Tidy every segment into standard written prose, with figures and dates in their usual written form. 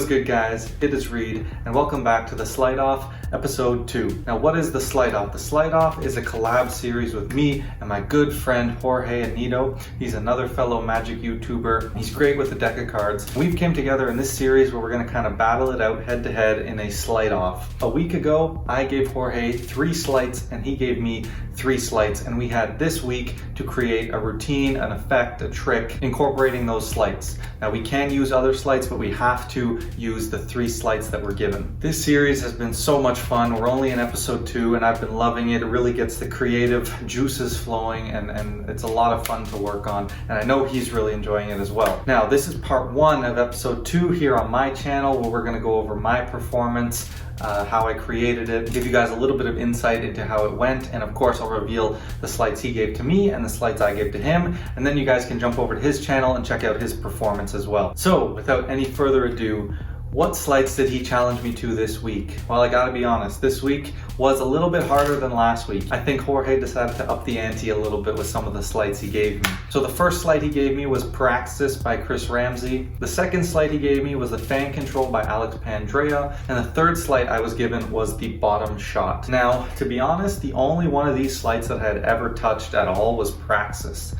good, guys? It is Reed, and welcome back to the Sleight Off episode 2. Now, what is the Sleight Off? The Sleight Off is a collab series with me and my good friend Jorge Anido. He's another fellow magic YouTuber. He's great with a deck of cards. We've came together in this series where we're going to kind of battle it out head to head in a Sleight Off. A week ago, I gave Jorge 3 sleights and he gave me 3 sleights, and we had this week to create a routine, an effect, a trick, incorporating those sleights. Now, we can use other sleights, but we have to use the 3 sleights that were given. This series has been so much fun. We're only in episode 2 and I've been loving it. It really gets the creative juices flowing and it's a lot of fun to work on. And I know he's really enjoying it as well. Now, this is part 1 of episode 2 here on my channel, where we're going to go over my performance, how I created it, give you guys a little bit of insight into how it went, and of course I'll reveal the sleights he gave to me and the sleights I gave to him, and then you guys can jump over to his channel and check out his performance as well. So without any further ado, what sleights did he challenge me to this week? Well, I gotta be honest, this week was a little bit harder than last week. I think Jorge decided to up the ante a little bit with some of the sleights he gave me. So the first sleight he gave me was Praxis by Chris Ramsey. The second sleight he gave me was the Fan Control by Alex Pandrea. And the third sleight I was given was the Bottom Shot. Now, to be honest, the only one of these sleights that I had ever touched at all was Praxis.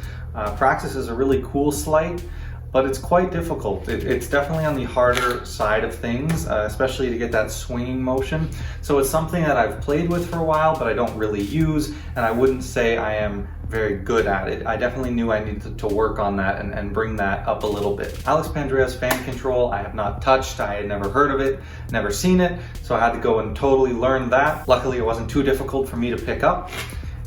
Praxis is a really cool sleight, but it's quite difficult. It's definitely on the harder side of things, especially to get that swinging motion. So it's something that I've played with for a while, but I don't really use, and I wouldn't say I am very good at it. I definitely knew I needed to work on that and bring that up a little bit. Alex Pandrea's Fan Control, I have not touched. I had never heard of it, never seen it, so I had to go and totally learn that. Luckily, it wasn't too difficult for me to pick up.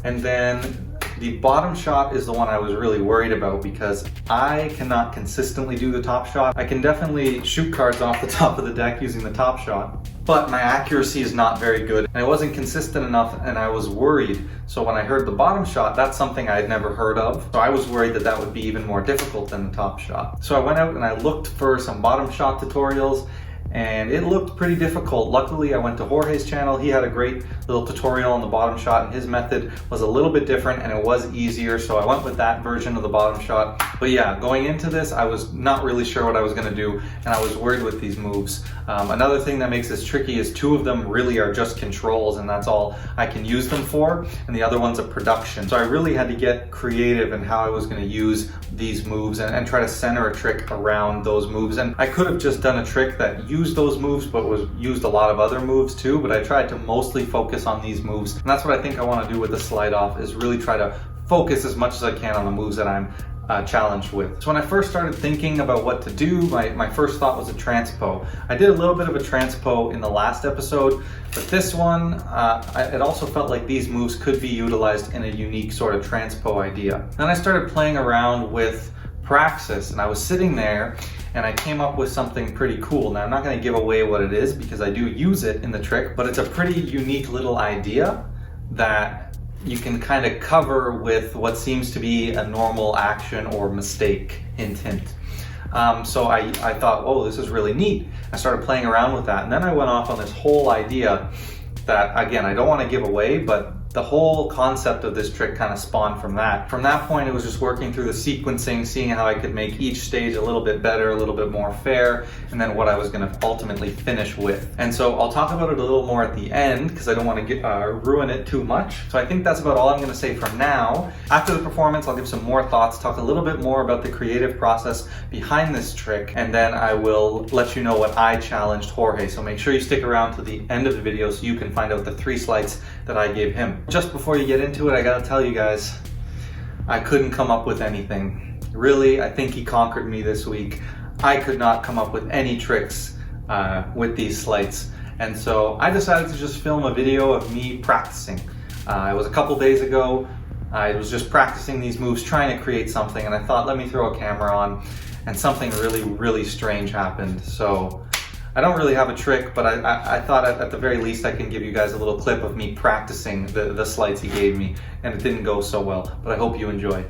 And then the Bottom Shot is the one I was really worried about because I cannot consistently do the top shot. I can definitely shoot cards off the top of the deck using the top shot, but my accuracy is not very good and it wasn't consistent enough, and I was worried. So when I heard the Bottom Shot, that's something I had never heard of. So I was worried that that would be even more difficult than the top shot. So I went out and I looked for some Bottom Shot tutorials, and it looked pretty difficult. Luckily, I went to Jorge's channel. He had a great little tutorial on the Bottom Shot, and his method was a little bit different and it was easier, so I went with that version of the Bottom Shot. But yeah, going into this, I was not really sure what I was gonna do, and I was worried with these moves. Another thing that makes this tricky is 2 of them really are just controls, and that's all I can use them for, and the other one's a production. So I really had to get creative in how I was gonna use these moves and try to center a trick around those moves. And I could have just done a trick that used those moves but used a lot of other moves too, but I tried to mostly focus on these moves, and that's what I think I want to do with the Sleight Off, is really try to focus as much as I can on the moves that I'm challenged with. So when I first started thinking about what to do, my first thought was a transpo. I did a little bit of a transpo in the last episode, but this one, it also felt like these moves could be utilized in a unique sort of transpo idea. Then I started playing around with Praxis, and I was sitting there and I came up with something pretty cool. Now, I'm not going to give away what it is because I do use it in the trick, but it's a pretty unique little idea that you can kind of cover with what seems to be a normal action or mistake, hint, hint. So I thought, oh, this is really neat. I started playing around with that, and then I went off on this whole idea that, again, I don't want to give away, but the whole concept of this trick kind of spawned from that. From that point, it was just working through the sequencing, seeing how I could make each stage a little bit better, a little bit more fair, and then what I was going to ultimately finish with. And so I'll talk about it a little more at the end because I don't want to ruin it too much. So I think that's about all I'm going to say for now. After the performance, I'll give some more thoughts, talk a little bit more about the creative process behind this trick, and then I will let you know what I challenged Jorge. So make sure you stick around to the end of the video so you can find out the 3 sleights that I gave him. Just before you get into it, I gotta tell you guys, I couldn't come up with anything. Really, I think he conquered me this week. I could not come up with any tricks with these sleights. And so I decided to just film a video of me practicing. It was a couple days ago. I was just practicing these moves, trying to create something, and I thought, let me throw a camera on, and something really, really strange happened. So I don't really have a trick, but I thought at the very least I can give you guys a little clip of me practicing the sleights he gave me, and it didn't go so well, but I hope you enjoy.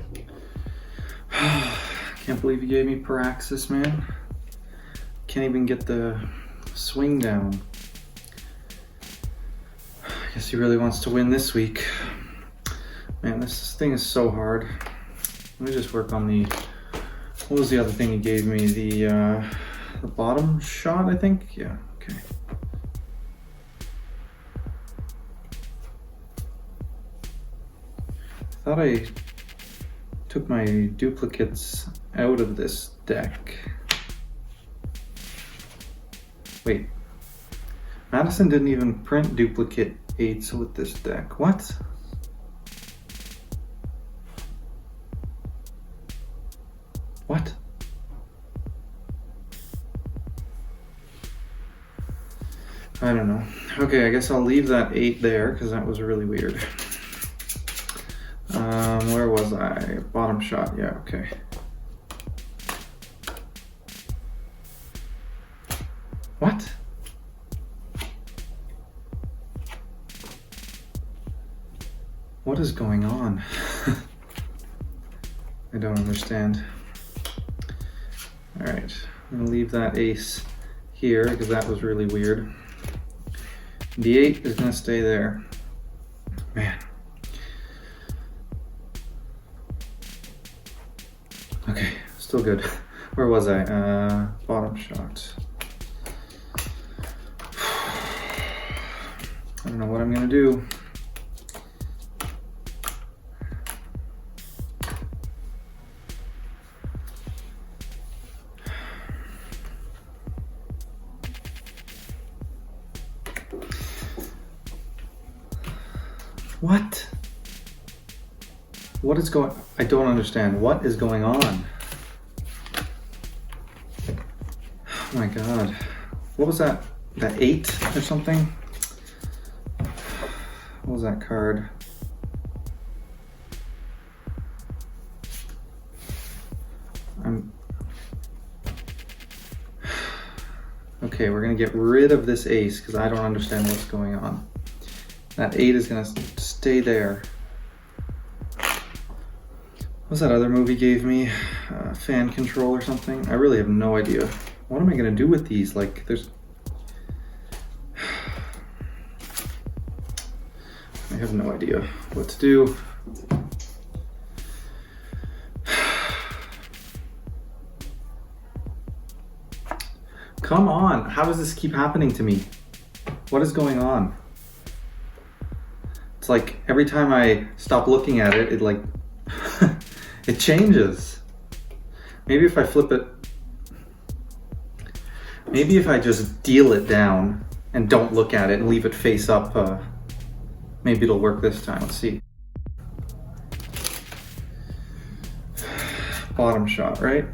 Can't believe he gave me Praxis, man. Can't even get the swing down. I guess he really wants to win this week. Man, this thing is so hard. Let me just work on the, what was the other thing he gave me? The the bottom shot, I think. Yeah, okay. I thought I took my duplicates out of this deck. Wait, Madison didn't even print duplicate 8s with this deck. What? What? I don't know. Okay, I guess I'll leave that 8 there because that was really weird. Where was I? Bottom shot, yeah, okay. What? What is going on? I don't understand. All right, I'm gonna leave that ace here because that was really weird. The 8 is gonna stay there. Man. Okay, still good. Where was I? Bottom shot. I don't know what I'm gonna do. What? What is going? I don't understand. What is going on? Oh my god. What was that? That 8 or something? What was that card? Okay, we're gonna get rid of this ace because I don't understand what's going on. That 8 is gonna stay there. What's that other movie gave me? Fan control or something? I really have no idea. What am I gonna do with these? Like, there's... I have no idea what to do. Come on, how does this keep happening to me? What is going on? It's like every time I stop looking at it, it like, it changes. Maybe if I flip it, maybe if I just deal it down and don't look at it and leave it face up, maybe it'll work this time. Let's see. Bottom shot, right?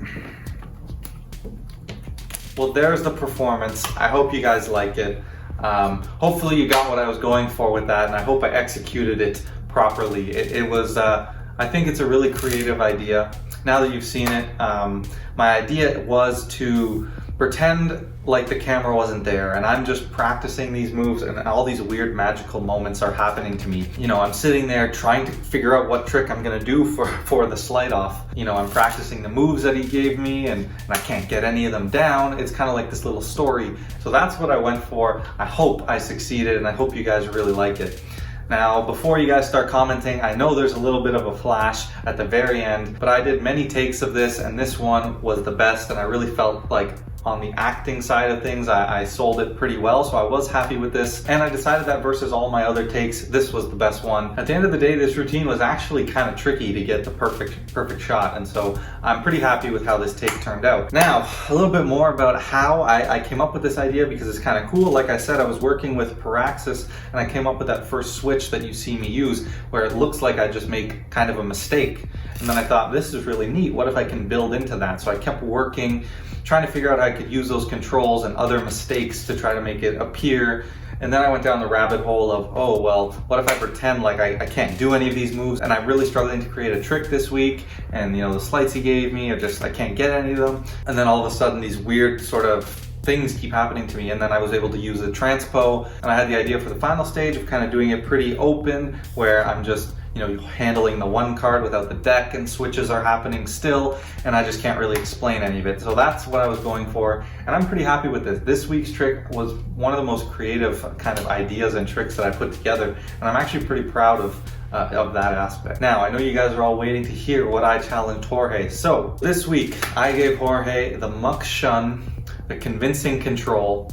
Well, there's the performance. I hope you guys like it. Hopefully you got what I was going for with that, and I hope I executed it properly. It was, I think it's a really creative idea. Now that you've seen it, my idea was to pretend like the camera wasn't there and I'm just practicing these moves and all these weird magical moments are happening to me. You know, I'm sitting there trying to figure out what trick I'm gonna do for the Sleight Off. You know, I'm practicing the moves that he gave me and I can't get any of them down. It's kind of like this little story. So that's what I went for. I hope I succeeded and I hope you guys really like it. Now, before you guys start commenting, I know there's a little bit of a flash at the very end, but I did many takes of this and this one was the best and I really felt like on the acting side of things, I sold it pretty well, so I was happy with this. And I decided that versus all my other takes, this was the best one. At the end of the day, this routine was actually kind of tricky to get the perfect shot, and so I'm pretty happy with how this take turned out. Now, a little bit more about how I came up with this idea because it's kind of cool. Like I said, I was working with Praxis, and I came up with that first switch that you see me use, where it looks like I just make kind of a mistake. And then I thought, this is really neat. What if I can build into that? So I kept working, trying to figure out how I could use those controls and other mistakes to try to make it appear. And then I went down the rabbit hole of, oh, well, what if I pretend like I can't do any of these moves? And I'm really struggling to create a trick this week. And you know, the sleights he gave me, I can't get any of them. And then all of a sudden these weird sort of things keep happening to me. And then I was able to use the transpo. And I had the idea for the final stage of kind of doing it pretty open, where I'm just, you know, handling the one card without the deck and switches are happening still, and I just can't really explain any of it. So that's what I was going for, and I'm pretty happy with this. This week's trick was one of the most creative kind of ideas and tricks that I put together, and I'm actually pretty proud of that aspect. Now, I know you guys are all waiting to hear what I challenged Jorge. So this week, I gave Jorge the muck shun the convincing control,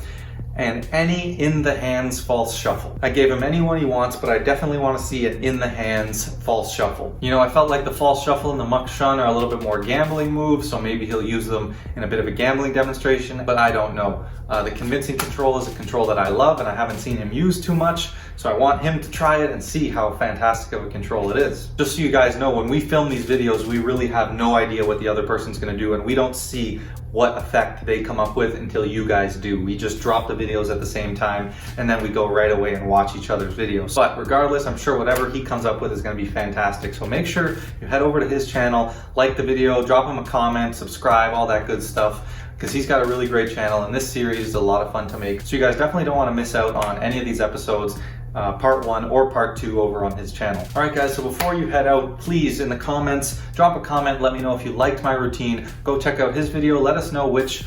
and any in the hands false shuffle. I gave him anyone he wants, but I definitely want to see an in the hands false shuffle. You know, I felt like the false shuffle and the muck shun are a little bit more gambling moves, so maybe he'll use them in a bit of a gambling demonstration, but I don't know. The convincing control is a control that I love and I haven't seen him use too much, so I want him to try it and see how fantastic of a control it is. Just so you guys know, when we film these videos, we really have no idea what the other person's going to do, and we don't see what effect they come up with until you guys do. We just drop the videos at the same time and then we go right away and watch each other's videos. But regardless, I'm sure whatever he comes up with is going to be fantastic. So make sure you head over to his channel, like the video, drop him a comment, subscribe, all that good stuff, because he's got a really great channel and this series is a lot of fun to make. So you guys definitely don't want to miss out on any of these episodes. Part 1 or part 2 over on his channel. Alright guys, so before you head out, please in the comments, drop a comment, let me know if you liked my routine. Go check out his video, let us know which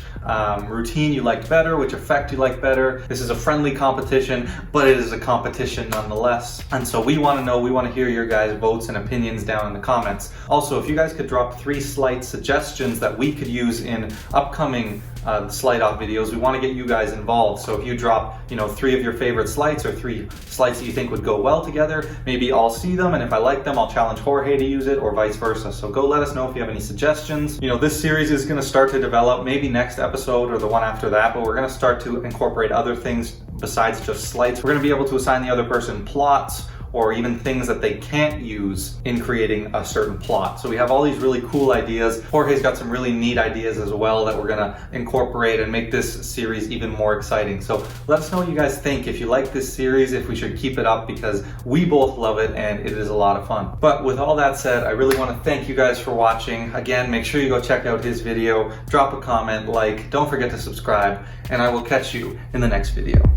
routine you liked better, which effect you liked better. This is a friendly competition, but it is a competition nonetheless. And so we want to know, we want to hear your guys' votes and opinions down in the comments. Also, if you guys could drop 3 sleight suggestions that we could use in upcoming Sleight Off videos, we want to get you guys involved. So if you drop, 3 of your favorite sleights or 3 sleights that you think would go well together, maybe I'll see them, and if I like them, I'll challenge Jorge to use it, or vice versa. So go let us know if you have any suggestions. This series is going to start to develop, maybe next episode or the one after that, but we're going to start to incorporate other things besides just sleights. We're going to be able to assign the other person plots, or even things that they can't use in creating a certain plot. So we have all these really cool ideas. Jorge's got some really neat ideas as well that we're gonna incorporate and make this series even more exciting. So let us know what you guys think, if you like this series, if we should keep it up, because we both love it and it is a lot of fun. But with all that said, I really want to thank you guys for watching. Again, make sure you go check out his video, drop a comment, like, don't forget to subscribe, and I will catch you in the next video.